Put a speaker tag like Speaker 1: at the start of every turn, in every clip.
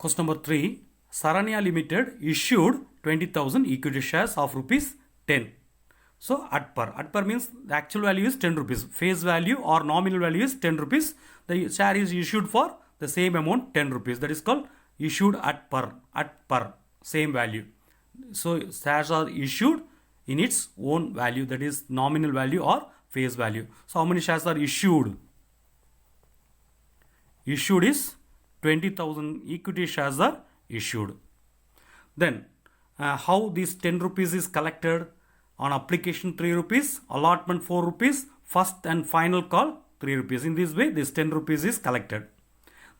Speaker 1: Question number 3. Saranya Limited issued 20,000 equity shares of rupees 10. So at par means the actual value is 10 rupees. Face value or nominal value is 10 rupees. The share is issued for the same amount 10 rupees. That is called issued at par, same value. So shares are issued in its own value, that is nominal value or face value. So how many shares are issued? Issued is 20,000 equity shares are issued. Then how this 10 rupees is collected? On application 3 rupees, allotment 4 rupees, first and final call 3 rupees. In this way this 10 rupees is collected.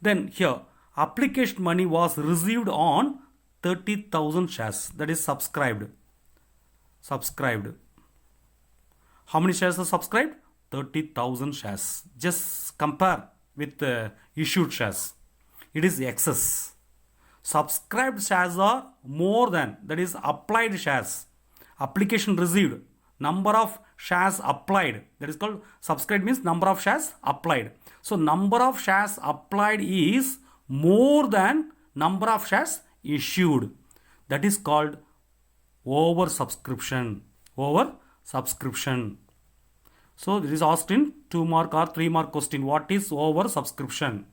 Speaker 1: Then here application money was received on 30,000 shares, that is subscribed. How many shares are subscribed? 30,000 shares. Just compare with issued shares. It is excess. Subscribed shares are more than, that is applied shares. Application received, number of shares applied, that is called subscribed means number of shares applied. So number of shares applied is more than number of shares issued. That is called oversubscription. So this is asked in 2 mark or 3 mark question. What is oversubscription?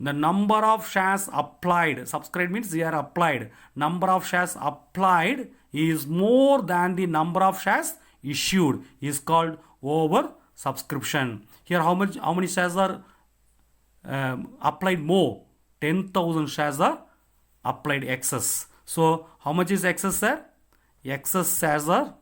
Speaker 1: The number of shares applied, subscribed means they are applied. Number of shares applied is more than the number of shares issued, is called over subscription. Here how many shares are applied more? 10,000 shares are applied excess. So how much is excess, sir? Excess shares are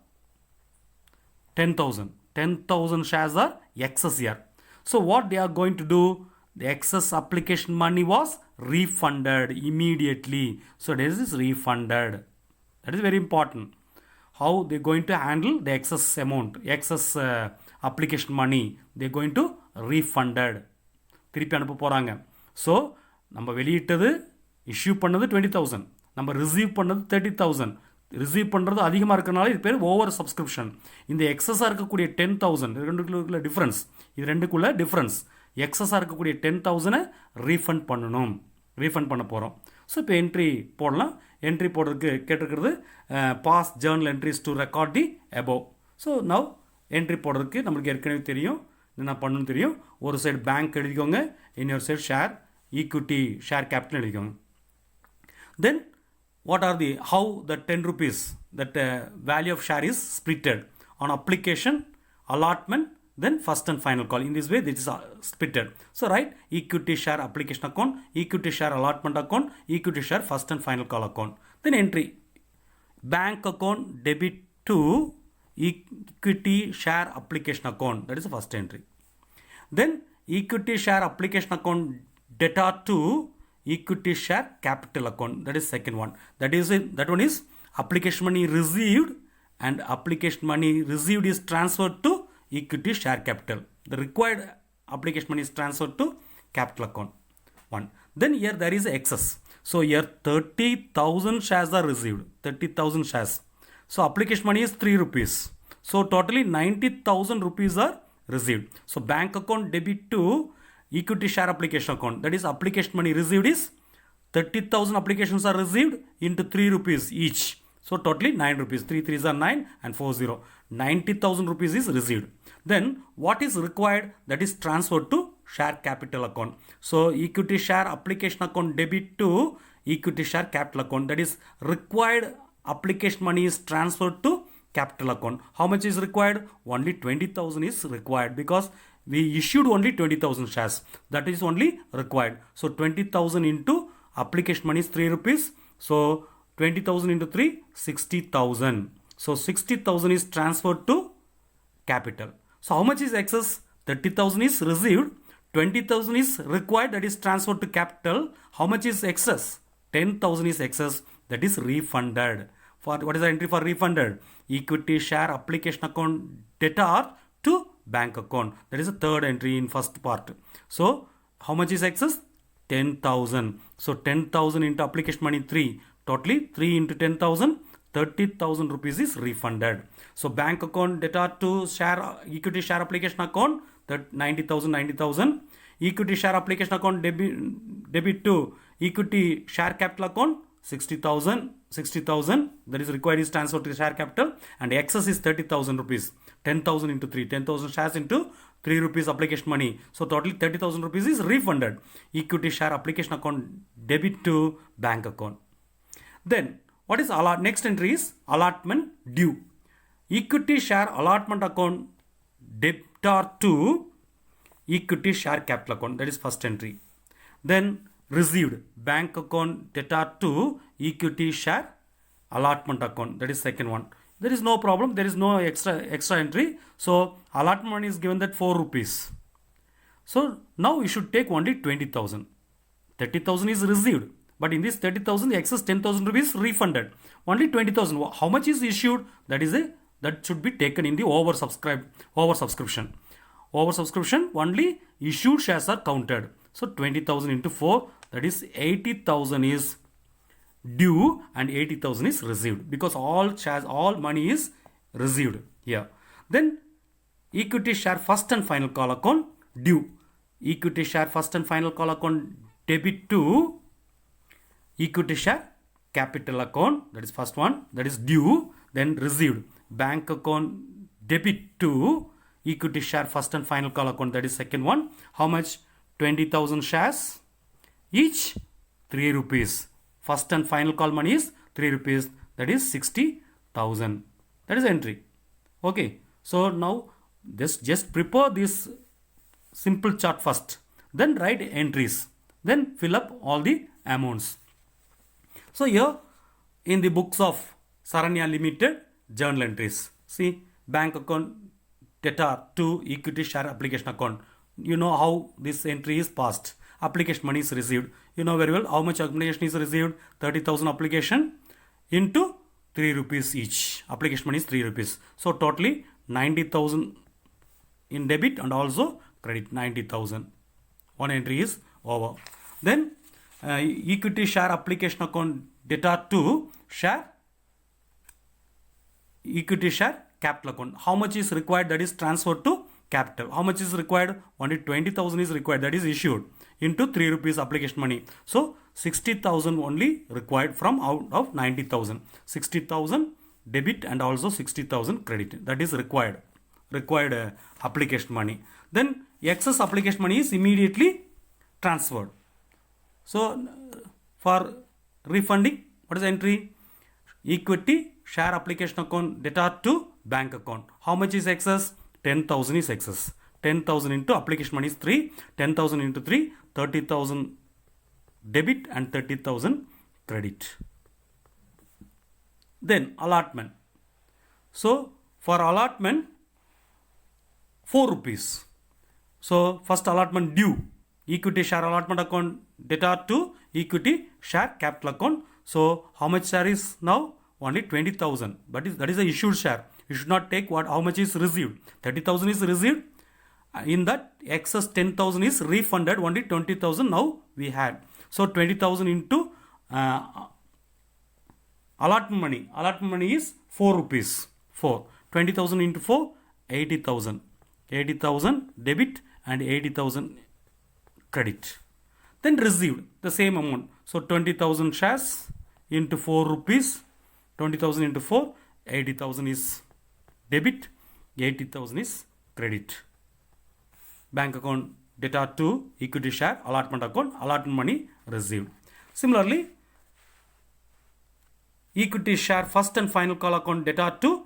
Speaker 1: 10,000. 10,000 shares are excess here. So what they are going to do? The excess application money was refunded immediately. So this is refunded. That is very important. How they are going to handle the excess amount, excess application money? They are going to refunded. திருப்பி அனுப்ப போறாங்க. So நம்ம வெளியிட்டது issue பண்ணது 20,000, நம்ம receive பண்ணது 30,000. Receive பண்ணுறது அதிகமாக இருக்கிறனால இது பேர் ஓவர் சப்ஸ்கிரிப்ஷன். இந்த எக்ஸஸாக இருக்கக்கூடிய 10,000 ரெண்டுக்குள்ள டிஃப்ரென்ஸ், இது ரெண்டுக்குள்ள டிஃப்ரென்ஸ். எக்ஸஸாக இருக்கக்கூடிய 10,000 ரீஃபண்ட் பண்ண போகிறோம். ஸோ இப்போ என்ட்ரி போடலாம். என்ட்ரி போடுறதுக்கு கேட்டிருக்கிறது pass journal entries to record the above. So now entry போடுறதுக்கு நம்மளுக்கு ஏற்கனவே தெரியும், என்ன பண்ணணும்னு தெரியும். ஒரு சைடு பேங்க் எழுதிக்கோங்க, இன்னொரு side share equity share capital எழுதிக்கோங்க. தென் what are the, how the 10 rupees that value of share is splitted on application, allotment, then first and final call. In this way this is splitted. So write equity share application account, equity share allotment account, equity share first and final call account. Then entry bank account debit to equity share application account, that is the first entry. Then equity share application account debtor to equity share capital account, that is second one. That one is application money received, and application money received is transferred to equity share capital. The required application money is transferred to capital account. One. Then here there is excess. So here 30,000 shares are received. 30,000 shares. So application money is 3 rupees. So totally 90,000 rupees are received. So bank account debit to equity share application account, that is application money received is 30,000 applications are received into 3 rupees each. So totally 9 rupees. 3 3s are 9 and 4 0. 90,000 rupees is received. Then what is required? That is transferred to share capital account. So equity share application account debit to equity share capital account, that is required application money is transferred to capital account. How much is required? Only 20,000 is required because we issued only 20,000 shares. That is only required. So 20,000 into application money is 3 rupees. So 20,000 into 3, 60,000. So 60,000 is transferred to capital. So how much is excess? 30,000 is received. 20,000 is required, that is transferred to capital. How much is excess? 10,000 is excess, that is refunded. For what is the entry for refunded? Equity share application account debtor to bank account. That is the third entry in first part. So how much is excess? 10,000. So 10,000 into application money 3. Totally 3 into 10,000, 30,000 rupees is refunded. So bank account debtor to share equity share application account, that 90,000. Equity share application account debit to equity share capital account 60,000 that is required is transferred to the share capital, and excess is 30,000 rupees. 10,000 into 3, 10,000 shares into 3 rupees application money. So totally 30,000 rupees is refunded. Equity share application account debit to bank account. Then what is next entry is allotment due. Equity share allotment account debtor to equity share capital account, that is first entry. Then received bank account debtor to equity share allotment account, that is second one. There is no problem, there is no extra entry. So allotment money is given that 4 rupees. So now we should take only 20,000. 30,000 is received, but in this 30,000 the excess 10,000 rupees refunded. Only 20,000. How much is issued? That should be taken in the oversubscription. Oversubscription, only issued shares are counted. So 20,000 into 4, that is 80,000 is due and 80,000 is received, because all money is received here. Then equity share first and final call account due. Equity share first and final call account debit to equity share capital account, that is first one, that is due. Then received bank account debit to equity share first and final call account, that is second one. How much? 20,000 shares, each 3 rupees. First and final call money is 3 rupees, that is 60,000. That is entry. Okay, so now just prepare this simple chart first, then write entries, then fill up all the amounts. So here in the books of Saranya Limited, journal entries, see, bank account debtor to equity share application account. You know how this entry is passed. Application money is received. You know very well how much application is received. 30,000 application into 3 rupees each. Application money is 3 rupees. So totally 90,000 in debit and also credit 90,000. One entry is over. Then equity share application account debtor to equity share capital account. How much is required? That is transferred to capital. How much is required? Only 20,000 is required, that is issued into 3 rupees application money. So 60,000 only required from out of 90,000. 60,000 debit and also 60,000 credit, that is required application money. Then excess application money is immediately transferred. So for refunding, what is the entry? Equity share application account debtor to bank account. How much is excess? 10,000 is excess. 10,000 into application money is 3. 10,000 into 3, 30,000 debit and 30,000 credit. Then allotment. So for allotment, 4 rupees. So first allotment due. Equity share allotment account debtor to equity share capital account. So how much share is now? Only 20,000. But that is the issued share. You should not take how much is received. 30,000 is received. In that excess 10,000 is refunded. Only 20,000 now we had. So 20,000 into allotment money. Allotment money is 4 rupees. 4. 20,000 into 4, 80,000. 80,000 debit and 80,000 credit. Then received the same amount. So 20,000 shares into 4 rupees. 20,000 into 4, 80,000 is debit, 80,000 is credit. Bank account debtor to equity share allotment account, allotment money received. Similarly, equity share first and final call account debtor to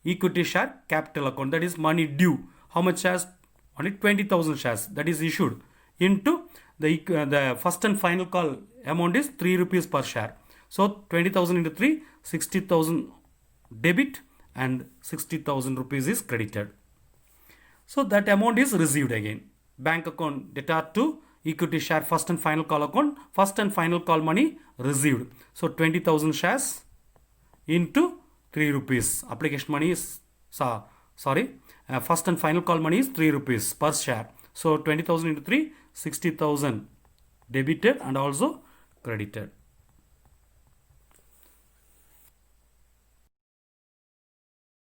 Speaker 1: equity share capital account, that is money due. How much shares? Only 20,000 shares, that is issued into the first and final call amount is 3 rupees per share. So 20,000 into 3, 60,000 debit and 60,000 rupees is credited. So that amount is received again. Bank account debtor to equity share first and final call account, first and final call money received. So 20,000 shares into 3 rupees. Application money is, first and final call money is 3 rupees per share. So 20,000 into 3, 60,000 debited and also credited.